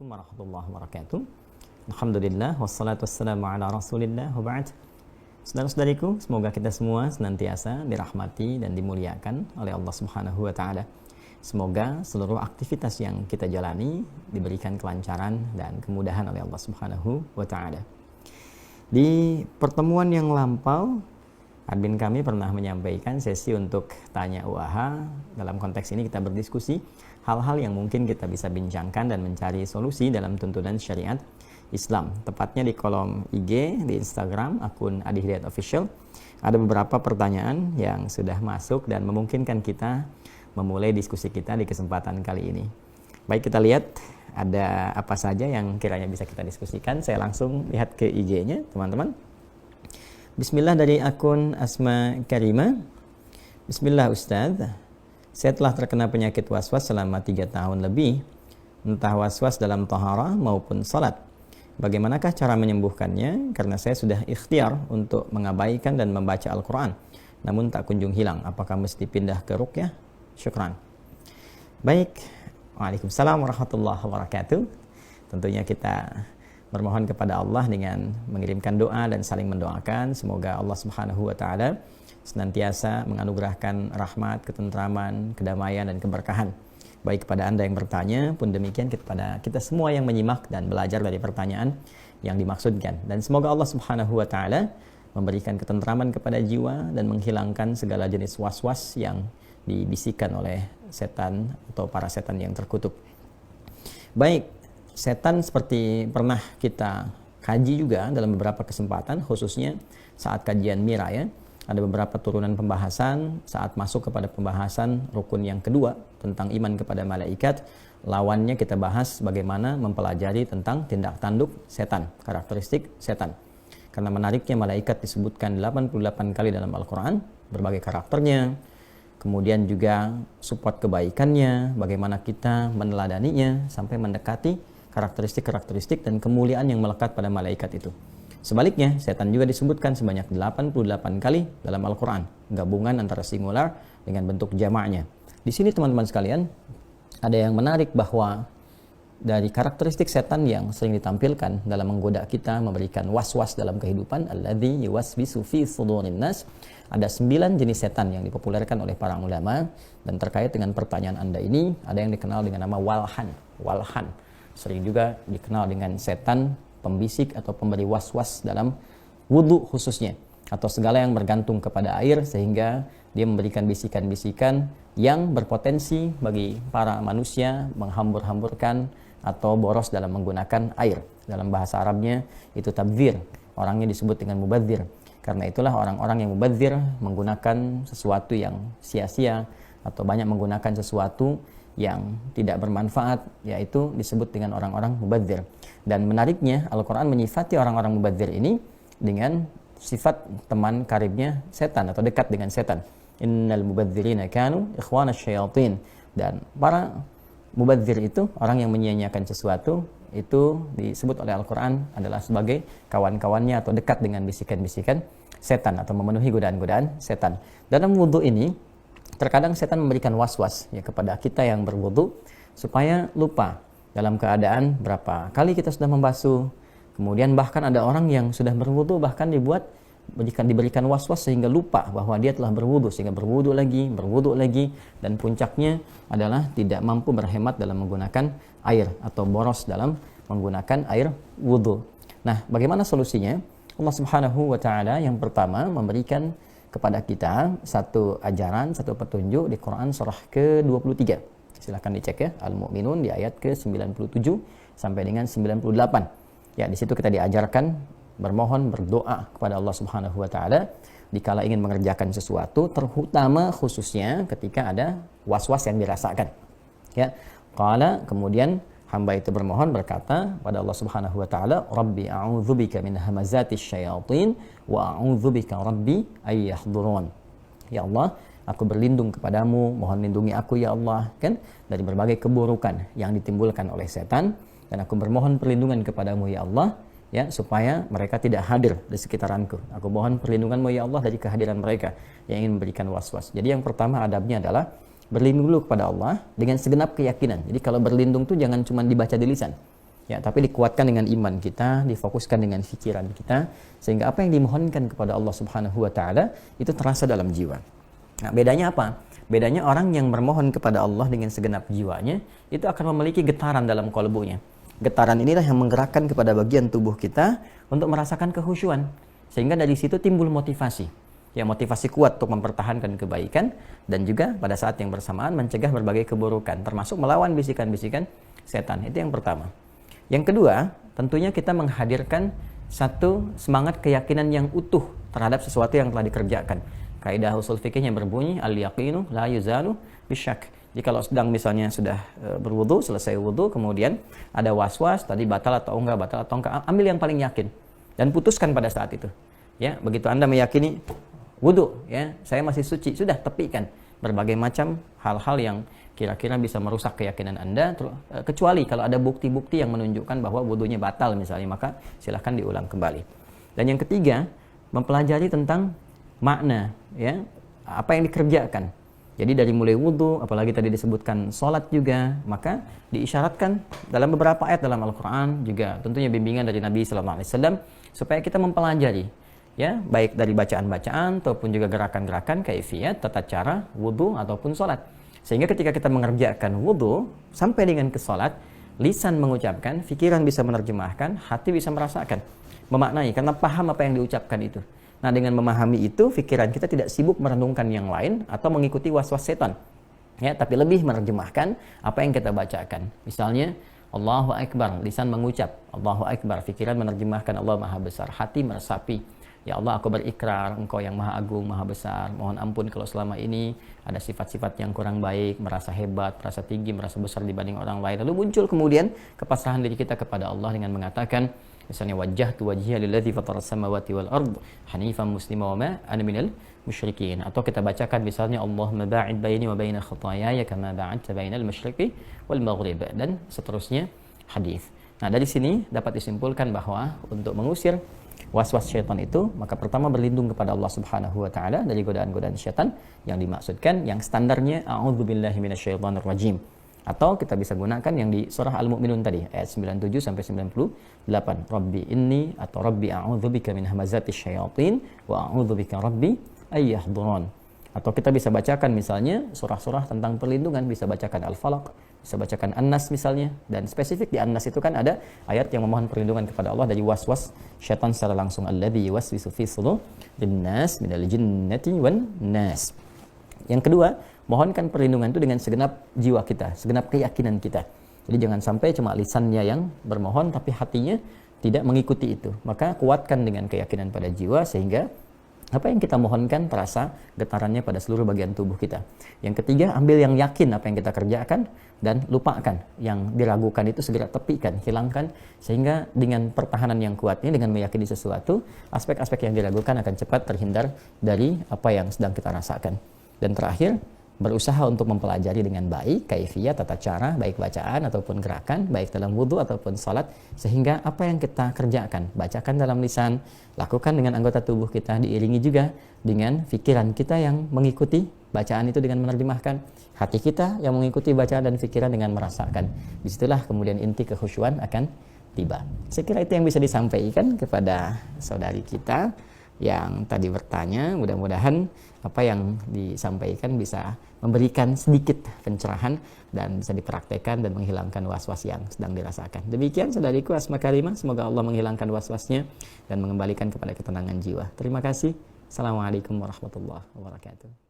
Assalamualaikum warahmatullahi wabarakatuh. Alhamdulillah wassalatu wassalamu ala Rasulillah wa ba'd. Saudara-saudariku, semoga kita semua senantiasa dirahmati dan dimuliakan oleh Allah Subhanahu wa taala. Semoga seluruh aktivitas yang kita jalani diberikan kelancaran dan kemudahan oleh Allah Subhanahu wa taala. Di pertemuan yang lampau, admin kami pernah menyampaikan sesi untuk tanya UAH. Dalam konteks ini kita berdiskusi hal-hal yang mungkin kita bisa bincangkan dan mencari solusi dalam tuntunan syariat Islam. Tepatnya di kolom IG, di Instagram, akun Adi Hidayat Official. Ada beberapa pertanyaan yang sudah masuk dan memungkinkan kita memulai diskusi kita di kesempatan kali ini. Baik, kita lihat ada apa saja yang kiranya bisa kita diskusikan. Saya langsung lihat ke IG-nya, teman-teman. Bismillah dari akun Asma Karima. Bismillah Ustadz, saya telah terkena penyakit waswas selama 3 tahun lebih, entah waswas dalam taharah maupun salat. Bagaimanakah cara menyembuhkannya? Karena saya sudah ikhtiar untuk mengabaikan dan membaca Al-Quran, namun tak kunjung hilang. Apakah mesti pindah ke ruqyah? Syukran. Baik, waalaikumsalam warahmatullahi wabarakatuh. Tentunya kita bermohon kepada Allah dengan mengirimkan doa dan saling mendoakan. Semoga Allah Subhanahu wa taala senantiasa menganugerahkan rahmat, ketentraman, kedamaian dan keberkahan baik kepada Anda yang bertanya pun demikian kepada kita semua yang menyimak dan belajar dari pertanyaan yang dimaksudkan. Dan semoga Allah Subhanahu wa taala memberikan ketentraman kepada jiwa dan menghilangkan segala jenis was-was yang dibisikkan oleh setan atau para setan yang terkutuk. Baik, setan seperti pernah kita kaji juga dalam beberapa kesempatan, khususnya saat kajian Mira ya. Ada beberapa turunan pembahasan saat masuk kepada pembahasan rukun yang kedua tentang iman kepada malaikat. Lawannya kita bahas bagaimana mempelajari tentang tindak tanduk setan, karakteristik setan. Karena menariknya malaikat disebutkan 88 kali dalam Al-Quran, berbagai karakternya, kemudian juga support kebaikannya, bagaimana kita meneladaninya sampai mendekati karakteristik-karakteristik dan kemuliaan yang melekat pada malaikat itu. Sebaliknya, setan juga disebutkan sebanyak 88 kali dalam Al-Quran, gabungan antara singular dengan bentuk jamaknya. Di sini teman-teman sekalian, ada yang menarik bahwa dari karakteristik setan yang sering ditampilkan dalam menggoda kita, memberikan was-was dalam kehidupan, alladzi yuwaswisu fi sudurin nas, ada 9 jenis setan yang dipopulerkan oleh para ulama. Dan terkait dengan pertanyaan Anda ini, ada yang dikenal dengan nama walhan. Sering juga dikenal dengan setan pembisik atau pemberi was-was dalam wudhu khususnya, atau segala yang bergantung kepada air sehingga dia memberikan bisikan-bisikan yang berpotensi bagi para manusia menghambur-hamburkan atau boros dalam menggunakan air. Dalam bahasa Arabnya itu tabdzir, orangnya disebut dengan mubadzir. Karena itulah orang-orang yang mubadzir menggunakan sesuatu yang sia-sia atau banyak menggunakan sesuatu yang tidak bermanfaat, yaitu disebut dengan orang-orang mubadzir. Dan menariknya Al-Quran menyifati orang-orang mubadzir ini dengan sifat teman karibnya setan atau dekat dengan setan. Innal mubadzirina kanu ikhwana syayatin. Dan para mubadzir itu orang yang menyia-nyiakan sesuatu, itu disebut oleh Al-Quran adalah sebagai kawan-kawannya atau dekat dengan bisikan-bisikan setan atau memenuhi godaan-godaan setan. Dalam wudhu ini terkadang setan memberikan was-was ya kepada kita yang berwudu supaya lupa dalam keadaan berapa kali kita sudah membasuh. Kemudian bahkan ada orang yang sudah berwudu bahkan diberikan was-was sehingga lupa bahwa dia telah berwudu, sehingga berwudu lagi dan puncaknya adalah tidak mampu berhemat dalam menggunakan air atau boros dalam menggunakan air wudu. Nah, bagaimana solusinya? Allah Subhanahu wa taala yang pertama memberikan kepada kita satu ajaran, satu petunjuk di Quran surah ke-23. Silahkan dicek ya, Al-Mu'minun di ayat ke-97 sampai dengan 98. Ya, di situ kita diajarkan bermohon, berdoa kepada Allah Subhanahu wa taala dikala ingin mengerjakan sesuatu, terutama khususnya ketika ada was-was yang dirasakan. Ya, qala, kemudian hamba itu bermohon berkata pada Allah Subhanahu wa taala, Rabbi a'udzubika min hamazatis syayatin wa a'udzubika Rabbi ay yahdurun. Ya Allah, aku berlindung kepadamu, mohon lindungi aku ya Allah, kan, dari berbagai keburukan yang ditimbulkan oleh setan, dan aku bermohon perlindungan kepadamu ya Allah, ya, supaya mereka tidak hadir di sekitaranku. Aku mohon perlindunganmu ya Allah dari kehadiran mereka yang ingin memberikan was-was. Jadi yang pertama adabnya adalah berlindung dulu kepada Allah dengan segenap keyakinan. Jadi kalau berlindung tuh jangan cuma dibaca di lisan. Ya, tapi dikuatkan dengan iman kita, difokuskan dengan pikiran kita, sehingga apa yang dimohonkan kepada Allah Subhanahu wa taala itu terasa dalam jiwa. Nah, bedanya apa? Bedanya orang yang bermohon kepada Allah dengan segenap jiwanya itu akan memiliki getaran dalam kalbunya. Getaran inilah yang menggerakkan kepada bagian tubuh kita untuk merasakan kehusyuan, sehingga dari situ timbul motivasi. Ya, motivasi kuat untuk mempertahankan kebaikan dan juga pada saat yang bersamaan mencegah berbagai keburukan, termasuk melawan bisikan-bisikan setan. Itu yang pertama. Yang kedua, tentunya kita menghadirkan satu semangat keyakinan yang utuh terhadap sesuatu yang telah dikerjakan. Kaidah usul fikihnya berbunyi al-yaqinu la yuzalu bisyak. Jadi kalau sedang misalnya sudah berwudu, selesai wudu, kemudian ada was-was tadi batal atau enggak, ambil yang paling yakin dan putuskan pada saat itu. Ya, begitu Anda meyakini wudu, ya, saya masih suci, sudah tepikan berbagai macam hal-hal yang kira-kira bisa merusak keyakinan Anda, kecuali kalau ada bukti-bukti yang menunjukkan bahwa wudunya batal misalnya, maka silahkan diulang kembali. Dan yang ketiga, mempelajari tentang makna, ya, apa yang dikerjakan. Jadi dari mulai wudu, apalagi tadi disebutkan sholat juga, maka diisyaratkan dalam beberapa ayat dalam Al-Quran, juga tentunya bimbingan dari Nabi SAW, supaya kita mempelajari, ya, baik dari bacaan-bacaan ataupun juga gerakan-gerakan, kaifiyat, tata cara wudu ataupun sholat. Sehingga ketika kita mengerjakan wudu sampai dengan ke sholat, lisan mengucapkan, pikiran bisa menerjemahkan, hati bisa merasakan, memaknai, karena paham apa yang diucapkan itu. Nah, dengan memahami itu, pikiran kita tidak sibuk merenungkan yang lain atau mengikuti was-was setan, ya, tapi lebih menerjemahkan apa yang kita bacakan. Misalnya Allahu Akbar, lisan mengucap Allahu Akbar, pikiran menerjemahkan Allah Maha Besar, hati meresapi, ya Allah, aku berikrar Engkau yang Maha Agung, Maha Besar. Mohon ampun kalau selama ini ada sifat-sifat yang kurang baik, merasa hebat, merasa tinggi, merasa besar dibanding orang lain. Lalu muncul kemudian kepasrahan diri kita kepada Allah dengan mengatakan, misalnya wajjahtu wajhiya lilladzi fataras samawati wal ard hanifan muslima wa ma ana minal musyrikin. Atau kita bacakan misalnya Allahumma ba'id baini wa baina khataayaya kama ba'adta bainal masyriqi wal maghrib, dan seterusnya hadis. Nah, dari sini dapat disimpulkan bahwa untuk mengusir was-was syaitan itu, maka pertama berlindung kepada Allah Subhanahu wa taala dari godaan-godaan syaitan yang dimaksudkan, yang standarnya a'udzubillahi minasyaitonirrajim, atau kita bisa gunakan yang di surah Al-Mu'minun tadi ayat 97 sampai 98, Rabbi inni atau Rabbi a'udzubika min hamazatis syayatin wa a'udzubika Rabbi ayyahdurun. Atau kita bisa bacakan misalnya surah-surah tentang perlindungan, bisa bacakan Al-Falaq, bisa bacakan An-Nas misalnya, dan spesifik di An-Nas itu kan ada ayat yang memohon perlindungan kepada Allah dari was-was syaitan secara langsung, alladzi yuwaswisu fi sudurin nas minal jinnati wan nas. Yang kedua, mohonkan perlindungan itu dengan segenap jiwa kita, segenap keyakinan kita. Jadi jangan sampai cuma lisannya yang bermohon tapi hatinya tidak mengikuti itu. Maka kuatkan dengan keyakinan pada jiwa sehingga apa yang kita mohonkan terasa getarannya pada seluruh bagian tubuh kita. Yang ketiga, ambil yang yakin apa yang kita kerjakan dan lupakan yang diragukan itu, segera tepikan, hilangkan, sehingga dengan pertahanan yang kuat ini, dengan meyakini sesuatu, aspek-aspek yang diragukan akan cepat terhindar dari apa yang sedang kita rasakan. Dan terakhir, berusaha untuk mempelajari dengan baik kaifiyat, tata cara, baik bacaan ataupun gerakan, baik dalam wudu ataupun salat, sehingga apa yang kita kerjakan, bacakan dalam lisan, lakukan dengan anggota tubuh kita, diiringi juga dengan pikiran kita yang mengikuti bacaan itu dengan menerjemahkan, hati kita yang mengikuti bacaan dan pikiran dengan merasakan. Disitulah kemudian inti kekhusyuan akan tiba. Saya kira itu yang bisa disampaikan kepada saudari kita yang tadi bertanya. Mudah-mudahan apa yang disampaikan bisa memberikan sedikit pencerahan dan bisa dipraktekkan dan menghilangkan was-was yang sedang dirasakan. Demikian saudariku Asma Karimah, semoga Allah menghilangkan was-wasnya dan mengembalikan kepada ketenangan jiwa. Terima kasih. Assalamualaikum warahmatullahi wabarakatuh.